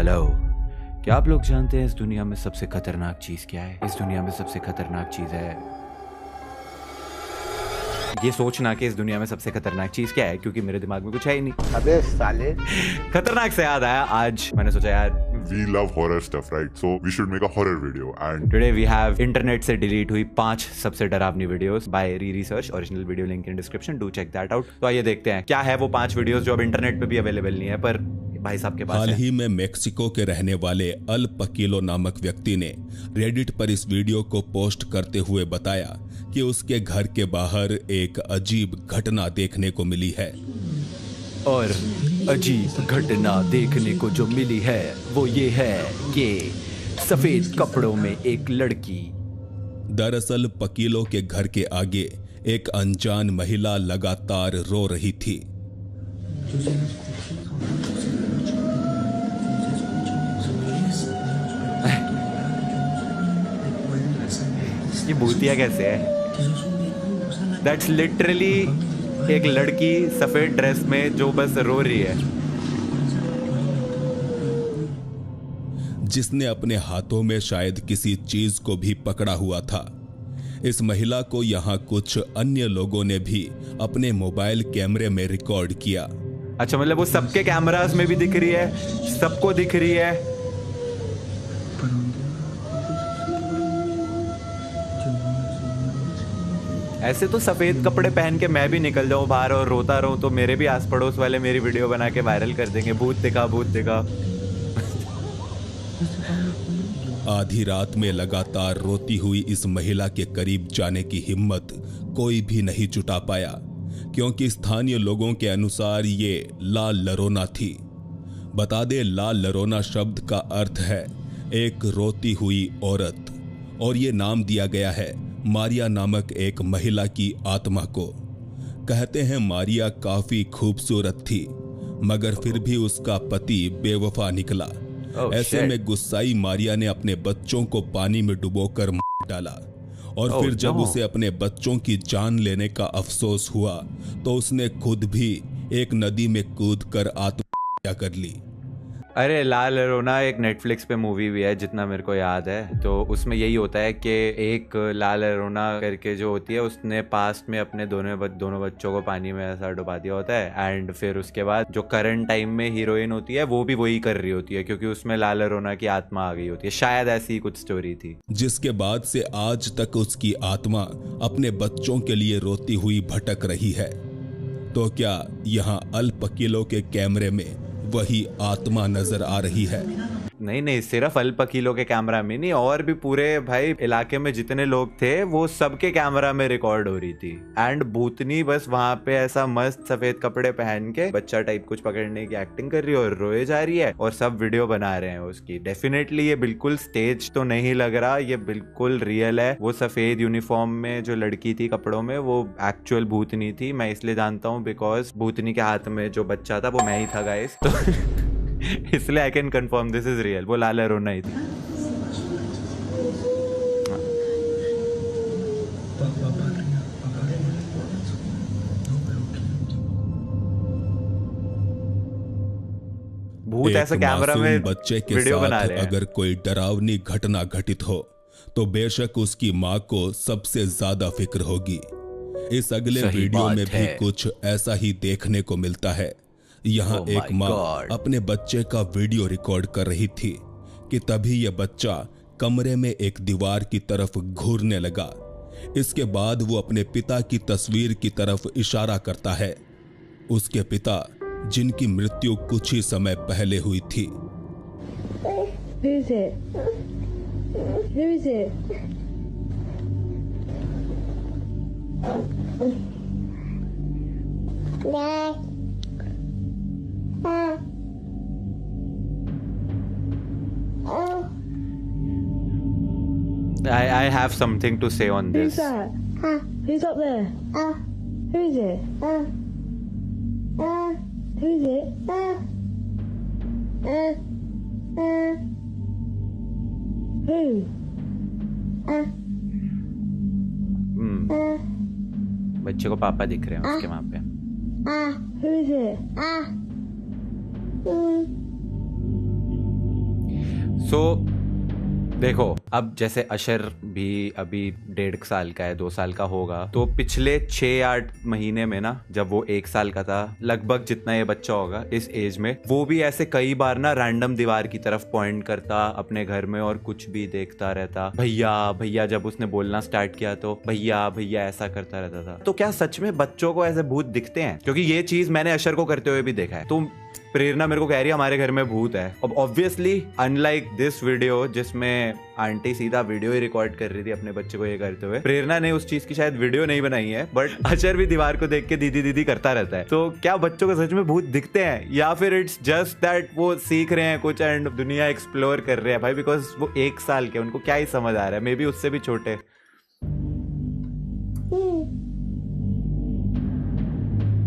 Hello, क्या आप लोग जानते हैं इस दुनिया में सबसे खतरनाक चीज क्या है? इस दुनिया में सबसे खतरनाक चीज है ये सोचना कि इस दुनिया में सबसे खतरनाक चीज क्या है, क्योंकि मेरे दिमाग में कुछ है ही नहीं। अबे साले। खतरनाक से याद आया, आज मैंने सोचा यार We love horror stuff, right? So we should make a horror video. And today we have internet से डिलीट हुई 5 सबसे डरावनी videos by re research. Original video link in description, do check that out. तो आइए देखते हैं क्या है वो 5 वीडियोस जो अब इंटरनेट पे भी अवेलेबल नहीं है, पर भाई साहब के पास हाल है। ही में मेक्सिको के रहने वाले अल पकीलो नामक व्यक्ति ने रेडिट पर इस वीडियो को पोस्ट करते हुए बताया कि उसके घर के बाहर एक अजीब घटना देखने को मिली है। और अजीब घटना देखने को जो मिली है वो ये है कि सफेद कपड़ों में एक लड़की। दरअसल पकीलो के घर के आगे एक अनजान महिला लगातार रो रही थी। ये भूतिया कैसे है? दैट्स लिटरली एक लड़की सफेद ड्रेस में जो बस रो रही है, जिसने अपने हाथों में शायद किसी चीज को भी पकड़ा हुआ था। इस महिला को यहाँ कुछ अन्य लोगों ने भी अपने मोबाइल कैमरे में रिकॉर्ड किया। अच्छा, मतलब वो सबके कैमरास में भी दिख रही है, सबको दिख रही है। ऐसे तो सफेद कपड़े पहन के मैं भी निकल जाऊं बाहर और रोता रहूं तो मेरे भी आस पड़ोस वाले मेरी वीडियो बना के वायरल कर देंगे, भूत दिखा भूत दिखा। आधी रात में लगातार रोती हुई इस महिला के करीब जाने की हिम्मत कोई भी नहीं जुटा पाया, क्योंकि स्थानीय लोगों के अनुसार ये लाल लरोना थी। बता दे, लाल लरोना शब्द का अर्थ है एक रोती हुई औरत, और ये नाम दिया गया है मारिया नामक एक महिला की आत्मा को। कहते हैं मारिया काफी खूबसूरत थी, मगर फिर भी उसका पति बेवफा निकला। ऐसे में गुस्साई मारिया ने अपने बच्चों को पानी में डुबोकर मार डाला, और फिर जब उसे अपने बच्चों की जान लेने का अफसोस हुआ तो उसने खुद भी एक नदी में कूदकर आत्महत्या कर ली। अरे लाल रोना एक नेटफ्लिक्स पे मूवी भी है जितना मेरे को याद है, तो उसमें यही होता है कि एक लाल रोना करके जो होती है उसने पास्ट में अपने दोनों बच्चों को पानी में ऐसा डुबा दिया होता है, एंड फिर उसके बाद जो करंट टाइम में हीरोइन होती है वो भी वही कर रही होती है, क्योंकि उसमें लाल रोना की आत्मा आ गई होती है। शायद ऐसी ही कुछ स्टोरी थी, जिसके बाद से आज तक उसकी आत्मा अपने बच्चों के लिए रोती हुई भटक रही है। तो क्या यहाँ अल पकीलो के कैमरे में वही आत्मा नजर आ रही है? नहीं, सिर्फ अल पकीलो के कैमरा में नहीं, और भी पूरे भाई इलाके में जितने लोग थे वो सबके कैमरा में रिकॉर्ड हो रही थी। एंड भूतनी बस वहां पे ऐसा मस्त सफेद कपड़े पहन के बच्चा टाइप कुछ पकड़ने की एक्टिंग कर रही है और रोए जा रही है, और सब वीडियो बना रहे हैं उसकी। डेफिनेटली ये बिल्कुल स्टेज तो नहीं लग रहा, ये बिल्कुल रियल है। वो सफेद यूनिफॉर्म में जो लड़की थी कपड़ों में, वो एक्चुअल भूतनी थी। मैं इसलिए जानता हूँ बिकॉज भूतनी के हाथ में जो बच्चा था वो मैं ही था गाइस, तो इसलिए I can confirm this is real. वो लाल रोना ही थी। भूत ऐसा कैमरा में बच्चे के वीडियो बना साथ रहे हैं। अगर कोई डरावनी घटना घटित हो तो बेशक उसकी माँ को सबसे ज्यादा फिक्र होगी। इस अगले वीडियो में भी कुछ ऐसा ही देखने को मिलता है। यहाँ एक माँ अपने बच्चे का वीडियो रिकॉर्ड कर रही थी कि तभी यह बच्चा कमरे में एक दीवार की तरफ घूरने लगा। इसके बाद वो अपने पिता की तस्वीर की तरफ इशारा करता है, उसके पिता जिनकी मृत्यु कुछ ही समय पहले हुई थी। I have something to say on this. Who's that? Who's up there? Who is it? Who is it? Who? बच्चे को पापा दिख रहे हैं उसके वहां पे। Who is it? सो देखो, अब जैसे अशर भी अभी 1.5 साल का है, 2 साल का होगा, तो पिछले 6-8 महीने में ना, जब वो 1 साल का था, लगभग जितना ये बच्चा होगा इस एज में, वो भी ऐसे कई बार ना रैंडम दीवार की तरफ पॉइंट करता अपने घर में और कुछ भी देखता रहता। भैया भैया, जब उसने बोलना स्टार्ट किया तो भैया भैया ऐसा करता रहता था। तो क्या सच में बच्चों को ऐसे भूत दिखते हैं? क्योंकि ये चीज मैंने अशर को करते हुए भी देखा है। तो प्रेरणा मेरे को कह रही है हमारे घर में भूत है। अब ऑब्वियसली अनलाइक दिस वीडियो जिसमें आंटी सीधा वीडियो ही रिकॉर्ड कर रही थी अपने बच्चे को ये करते हुए, प्रेरणा ने उस चीज की शायद वीडियो नहीं बनाई है, बट अशर भी दीवार को देख के दीदी दीदी करता रहता है। तो क्या बच्चों को सच में भूत दिखते हैं, या फिर इट्स जस्ट दैट वो सीख रहे हैं कुछ एंड दुनिया एक्सप्लोर कर रहे हैं भाई? बिकॉज वो 1 साल के, उनको क्या ही समझ आ रहा है, मे बी उससे भी छोटे।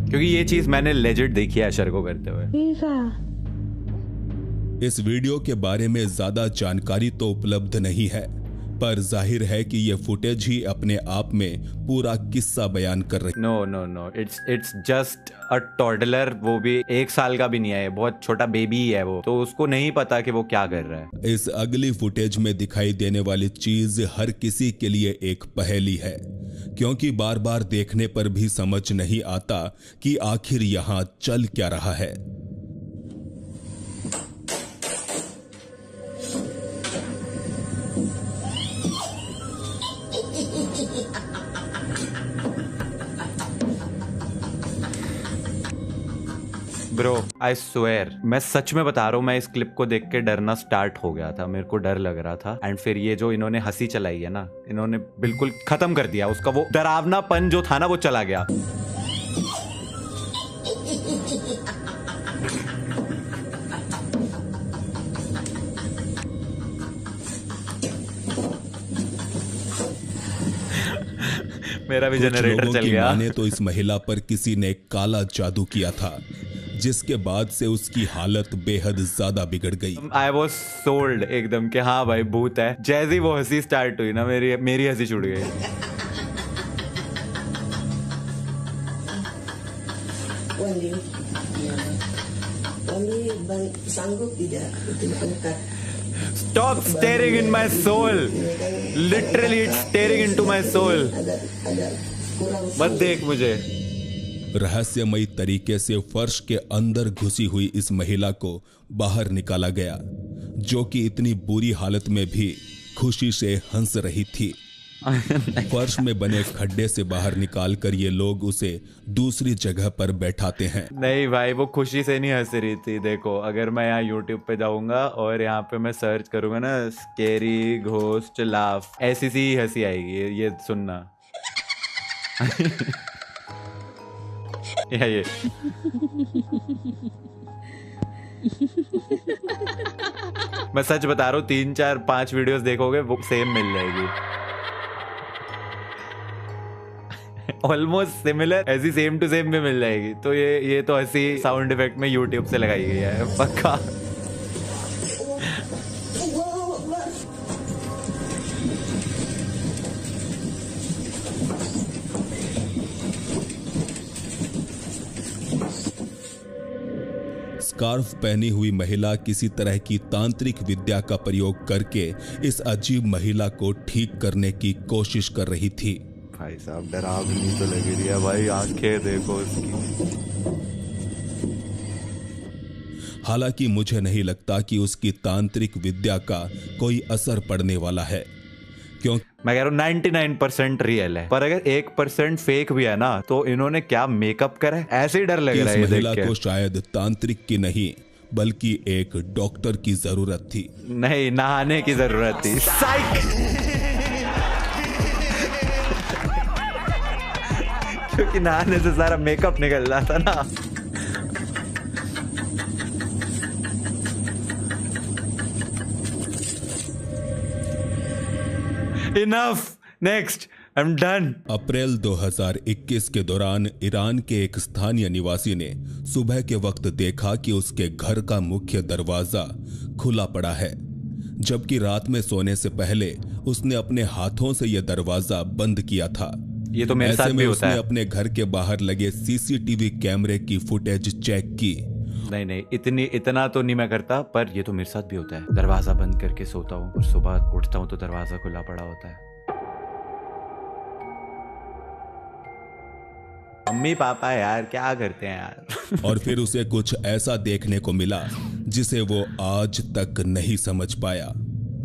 क्योंकि ये चीज मैंने लेजिट देखी है अशर को करते हुए। Who's that? इस वीडियो के बारे में ज्यादा जानकारी तो उपलब्ध नहीं है, पर जाहिर है कि ये फुटेज ही अपने आप में पूरा किस्सा बयान कर रही। No no no, it's just a toddler. वो भी 1 साल का भी नहीं है, बहुत छोटा बेबी ही है वो, तो उसको नहीं पता कि वो क्या कर रहा है। इस अगली फुटेज में दिखाई देने वाली चीज हर किसी के लिए एक पहेली है, क्योंकि बार बार देखने पर भी समझ नहीं आता कि आखिर यहाँ चल क्या रहा है। ब्रो आई स्वेयर, मैं सच में बता रहा हूँ, मैं इस क्लिप को देख के डरना स्टार्ट हो गया था, मेरे को डर लग रहा था। एंड फिर ये जो इन्होंने हंसी चलाई है ना, इन्होंने बिल्कुल खत्म कर दिया उसका, वो डरावनापन जो था ना वो चला गया। मेरा भी जनरेटर चल गया। माने तो इस महिला पर किसी ने काला जादू किया था, जिसके बाद से उसकी हालत बेहद ज्यादा बिगड़ गई। आई वॉज सोल्ड एकदम कि हाँ भाई भूत है। जैसे ही वो हंसी स्टार्ट हुई ना, मेरी हंसी छूट गई। sanggup tidak itu angkat. Stop staring in my soul. Literally it's staring into my soul. मत देख मुझे। रहस्यमयी तरीके से फर्श के अंदर घुसी हुई इस महिला को बाहर निकाला गया, जो कि इतनी बुरी हालत में भी खुशी से हंस रही थी। फर्श में बने खड्डे से बाहर निकालकर ये लोग उसे दूसरी जगह पर बैठाते हैं। नहीं भाई, वो खुशी से नहीं हंस रही थी। देखो, अगर मैं यहाँ YouTube पे जाऊंगा और यहाँ पे मैं सर्च करूंगा ना स्केरी घोस्ट लाफ, ऐसी सी हंसी आएगी। ये सुनना। ये मैं सच बता रहा हूँ, 3 4 5 वीडियोस देखोगे वो सेम मिल जाएगी। ऑलमोस्ट सिमिलर, ऐसी सेम टू सेम भी मिल जाएगी। तो ये तो ऐसी साउंड इफेक्ट में यूट्यूब से लगाई गई है पक्का। स्कार्फ पहनी हुई महिला किसी तरह की तांत्रिक विद्या का प्रयोग करके इस अजीब महिला को ठीक करने की कोशिश कर रही थी। भाई साहब डरावनी तो लगी रही है भाई, आंखें देखो उसकी। हालांकि मुझे नहीं लगता कि उसकी तांत्रिक विद्या का कोई असर पड़ने वाला है, क्योंकि मैं कह रहा हूँ 99% रियल है, पर अगर 1% फेक भी है ना, तो इन्होंने क्या मेकअप करा है, ऐसे ही डर लग रहा है। इस महिला को शायद तांत्रिक की नहीं बल्कि एक डॉक्टर की जरूरत थी। नहीं, नहाने की जरूरत थी। क्योंकि नहाने से सारा मेकअप निकल रहा था ना। Enough. Next. I'm done. अप्रैल 2021 के दौरान ईरान के एक स्थानीय निवासी ने सुबह के वक्त देखा कि उसके घर का मुख्य दरवाजा खुला पड़ा है, जबकि रात में सोने से पहले उसने अपने हाथों से यह दरवाजा बंद किया था। ये तो मेरे साथ भी होता है। उसने अपने घर के बाहर लगे सीसीटीवी कैमरे की फुटेज चेक की नहीं इतना तो नहीं मैं करता, पर ये तो मेरे साथ भी होता है। दरवाजा बंद करके सोता हूँ और सुबह उठता हूँ तो दरवाजा खुला पड़ा होता है। मम्मी पापा यार क्या करते हैं यार। और फिर उसे कुछ ऐसा देखने को मिला जिसे वो आज तक नहीं समझ पाया।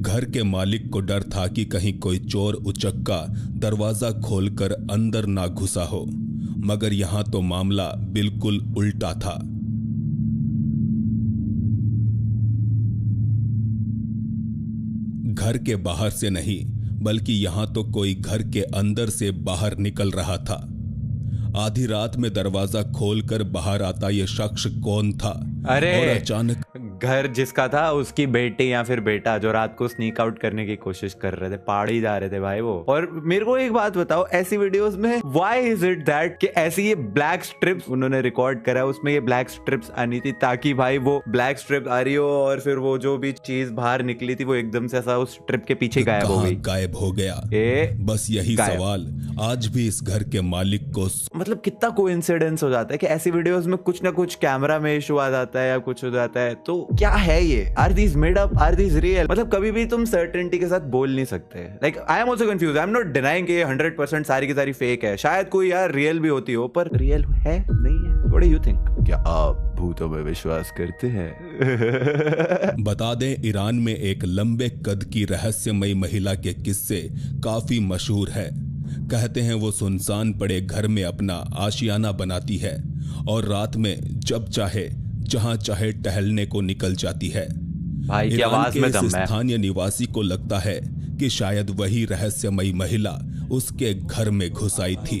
घर के मालिक को डर था कि कहीं कोई चोर उचक्का दरवाजा खोलकर अंदर ना घुसा हो, मगर यहां तो मामला बिल्कुल उल्टा था। घर के बाहर से नहीं, बल्कि यहां तो कोई घर के अंदर से बाहर निकल रहा था। आधी रात में दरवाजा खोलकर बाहर आता यह शख्स कौन था? अरे और अचानक घर जिसका था उसकी बेटी या फिर बेटा जो रात को स्नीक आउट करने की कोशिश कर रहे थे, पहाड़ी जा रहे थे भाई वो। और मेरे को एक बात बताओ, ऐसी वीडियोस में व्हाई इज इट दैट कि ऐसी ये ब्लैक स्ट्रिप्स उन्होंने रिकॉर्ड करा, उसमें ये ब्लैक स्ट्रिप्स आनी थी ताकि भाई वो ब्लैक स्ट्रिप आ रही हो और फिर वो जो भी चीज बाहर निकली थी वो एकदम से ऐसा उस स्ट्रिप के पीछे गायब हो गई, गायब हो गया। बस यही सवाल आज भी इस घर के मालिक को। मतलब कितना कोइंसिडेंस हो जाता है कि ऐसी वीडियोस में कुछ ना कुछ कैमरा में इशू आ जाता है या कुछ हो जाता है। तो क्या है ये? Are these made up, are these real? मतलब कभी भी तुम सर्टेनिटी के साथ बोल नहीं सकते। Like I am also confuse, I am not denying कि 100% सारी की सारी फेक है, शायद कोई यार रियल भी होती हो, पर रियल है नहीं है। What do you think? क्या आप भूतों में विश्वास करते हैं? बता दें, ईरान में एक लंबे कद की रहस्यमयी महिला के किस्से काफी मशहूर है। कहते हैं वो सुनसान पड़े घर में अपना आशियाना बनाती है और रात में जब चाहे जहां चाहे टहलने को निकल जाती है। भाई की आवाज में दम है। स्थानीय निवासी को लगता है कि शायद वही रहस्यमयी महिला उसके घर में घुस आई थी।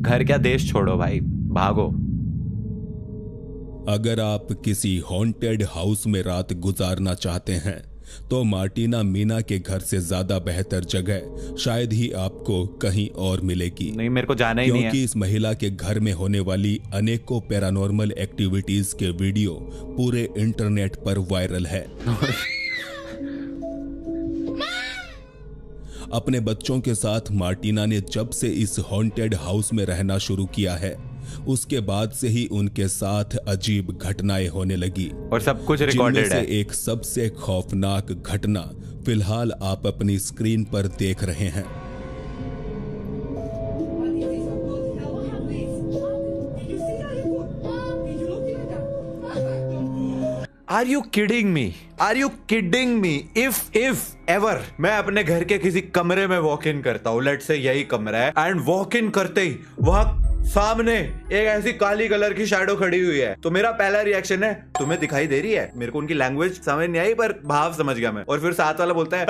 घर क्या देश छोड़ो भाई, भागो। अगर आप किसी हॉन्टेड हाउस में रात गुजारना चाहते हैं तो मार्टिना मीना के घर से ज्यादा बेहतर जगह शायद ही आपको कहीं और मिलेगी। नहीं, मेरे को जाना ही नहीं है। क्योंकि इस महिला के घर में होने वाली अनेकों पैरानॉर्मल एक्टिविटीज के वीडियो पूरे इंटरनेट पर वायरल है। अपने बच्चों के साथ मार्टिना ने जब से इस हॉन्टेड हाउस में रहना शुरू किया है, उसके बाद से ही उनके साथ अजीब घटनाएं होने लगी और सब कुछ रिकॉर्डेड है। एक सबसे खौफनाक घटना फिलहाल आप अपनी स्क्रीन पर देख रहे हैं। Are you kidding me? Are you kidding me? If ever मैं अपने घर के किसी कमरे में वॉक इन करता हूँ, लेट्स से यही कमरा है, एंड वॉक इन करते ही वहां सामने एक ऐसी काली कलर की शैडो खड़ी हुई है, तो मेरा पहला रिएक्शन है तुम्हें दिखाई दे रही है? मेरे को उनकी लैंग्वेज समझ नहीं आई पर भाव समझ गया मैं। और फिर साथ वाला बोलता है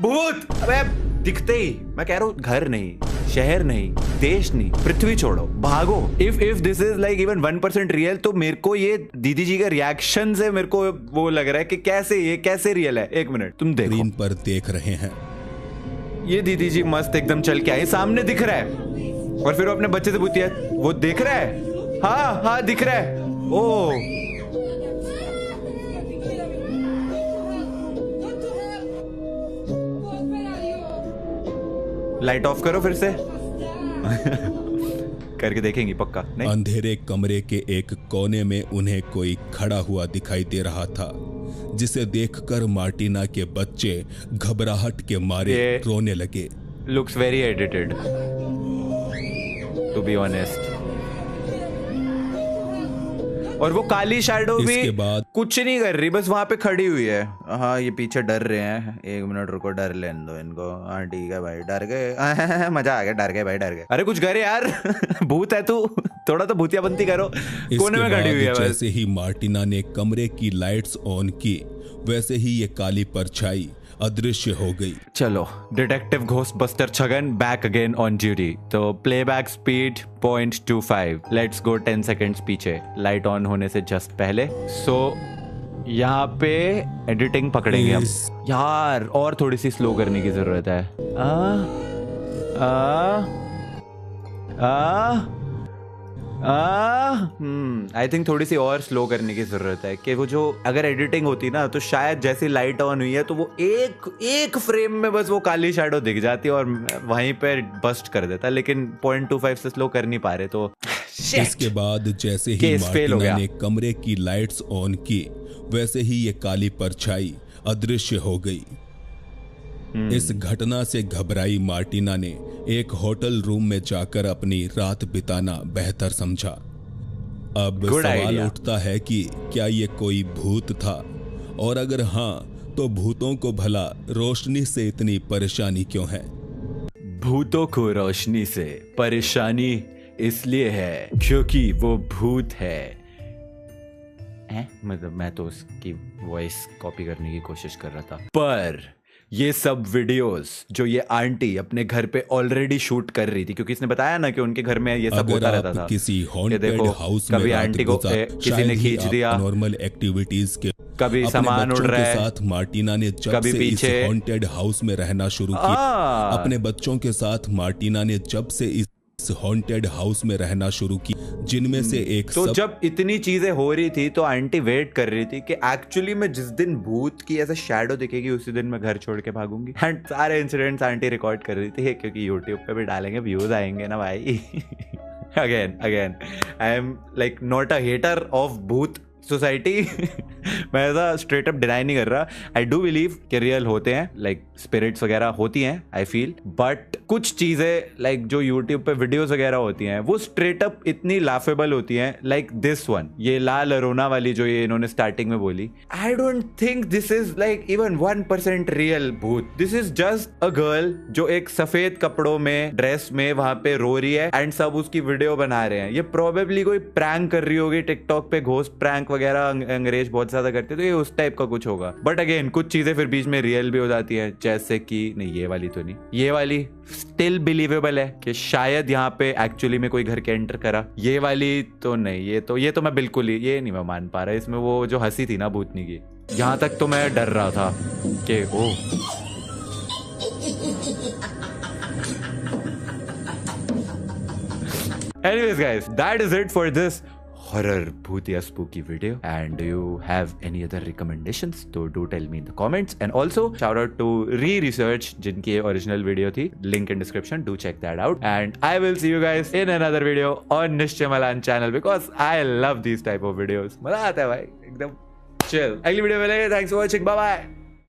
भूत। अबे दिखते ही मैं कह रहा हूँ घर नहीं, शहर नहीं, देश नहीं, पृथ्वी छोड़ो, भागो। If this is like even 1% real, तो मेरे को ये दीदी जी का रिएक्शन से मेरे को वो लग रहा है कि कैसे रियल है। एक मिनट, तुम देखो, स्क्रीन पर देख रहे हैं ये दीदी जी मस्त एकदम चल के आई, सामने दिख रहा है। और फिर वो अपने बच्चे से पूछती है वो देख रहा है? हाँ दिख रहा है। ओ लाइट ऑफ करो फिर से। करके देखेंगी पक्का नहीं? अंधेरे कमरे के एक कोने में उन्हें कोई खड़ा हुआ दिखाई दे रहा था, जिसे देखकर मार्टिना के बच्चे घबराहट के मारे रोने लगे। Looks very edited to be honest. और वो काली शैडो भी कुछ नहीं कर रही, बस वहां पे खड़ी हुई है। हाँ ये पीछे डर रहे हैं, एक मिनट रुको, डर लेने दो इनको। हाँ ठीक है भाई, डर गए? मजा आ गया, डर गए भाई, डर गए। अरे कुछ करे यार। भूत है तू थोड़ा तो भूतिया बनती करो, कोने में खड़ी हुई है बस। जैसे ही मार्टिना ने कमरे की लाइट्स ऑन की, वैसे ही ये काली परछाई अदृश्य हो गई। चलो, detective ghostbuster Chhagan back again on duty. तो playback speed 0.25, let's go 10 seconds पीछे, लाइट ऑन होने से जस्ट पहले। सो यहाँ पे एडिटिंग पकड़ेंगे हम यार, और थोड़ी सी स्लो करने की जरूरत है। आई थिंक थोड़ी सी और स्लो करने की जरूरत है कि वो जो अगर एडिटिंग होती ना तो शायद जैसी लाइट ऑन हुई है तो वो एक फ्रेम में बस वो काली शैडो दिख जाती और वहीं पे बस्ट कर देता, लेकिन 0.25 से स्लो कर नहीं पा रहे तो इसके बाद जैसे ही मार्टिना ने कमरे की लाइट्स ऑन की, वैसे ही ये काली परछाई अदृश्य हो गई। इस घटना से घबराई मार्टिना ने एक होटल रूम में जाकर अपनी रात बिताना बेहतर समझा। अब सवाल उठता है कि क्या ये कोई भूत था, और अगर हाँ तो भूतों को भला रोशनी से इतनी परेशानी क्यों है? भूतों को रोशनी से परेशानी इसलिए है क्योंकि वो भूत है। मतलब मैं तो उसकी वॉइस कॉपी करने की कोशिश कर रहा था, पर ये सब वीडियोस जो ये आंटी अपने घर पे ऑलरेडी शूट कर रही थी, क्योंकि इसने बताया ना कि उनके घर में ये सब होता रहता था। किसी हॉन्टेड हाउस में कभी आंटी को किसी ने खींच दिया, नॉर्मल एक्टिविटीज के कभी सामान उड़ रहा है, साथ मार्टिना ने जब कभी से इस हॉन्टेड हाउस में रहना शुरू किया, अपने बच्चों के साथ मार्टिना ने जब से इस हॉन्टेड हाउस में रहना शुरू की, जिनमें से एक तो जब इतनी चीजें हो रही थी तो आंटी वेट कर रही थी कि एक्चुअली में जिस दिन भूत की ऐसा शैडो दिखेगी उसी दिन मैं घर छोड़ के भागूंगी। एंड सारे इंसिडेंट्स आंटी रिकॉर्ड कर रही थी क्योंकि यूट्यूब पे भी डालेंगे, व्यूज आएंगे ना भाई। Again I am like not a hater of भूत सोसाइटी। मैं ऐसा स्ट्रेट अप डिनाई नहीं कर रहा। आई डू बिलीव कि रियल होते हैं, लाइक स्पिरिट्स वगैरह होती हैं, आई फील, बट कुछ चीजें लाइक जो यूट्यूब पे वीडियोस वगैरह होती हैं वो स्ट्रेट अप इतनी लाफेबल होती हैं, लाइक दिस वन, ये लाल अरोना वाली जो ये इन्होंने स्टार्टिंग में बोली। I don't think this is like even 1% real bhoot. This is just a girl जो एक सफेद कपड़ों में ड्रेस में वहां पे रो रही है एंड सब उसकी वीडियो बना रहे हैं। ये प्रोबेबली कोई प्रैंक कर रही होगी टिकटॉक पे, घोस्ट प्रैंक वगैरह अंग्रेज बहुत ज्यादा करते, तो ये उस टाइप का कुछ होगा। बट अगेन कुछ चीजें फिर बीच में रियल भी हो जाती है, जैसे कि नहीं ये वाली तो नहीं, ये वाली स्टिल बिलीवेबल है कि शायद यहाँ पे एक्चुअली में कोई घर के एंटर करा। ये वाली तो नहीं, ये तो मैं बिल्कुल ही ये नहीं मैं मान पा रहा। इसमें वो जो हंसी थी ना भूतनी की, यहाँ तक तो मैं डर रहा था कि ओ Anyways guys, that is it for this horror bhutiya spooky video, and do you have any other recommendations? So do tell me in the comments, and also shout out to Research जिनकी original video थी, link in description, do check that out, and I will see you guys in another video on Nishchay Malan channel because I love these type of videos। मजा आता है भाई, एकदम chill। अगली video में मिलेंगे, thanks for watching, bye bye।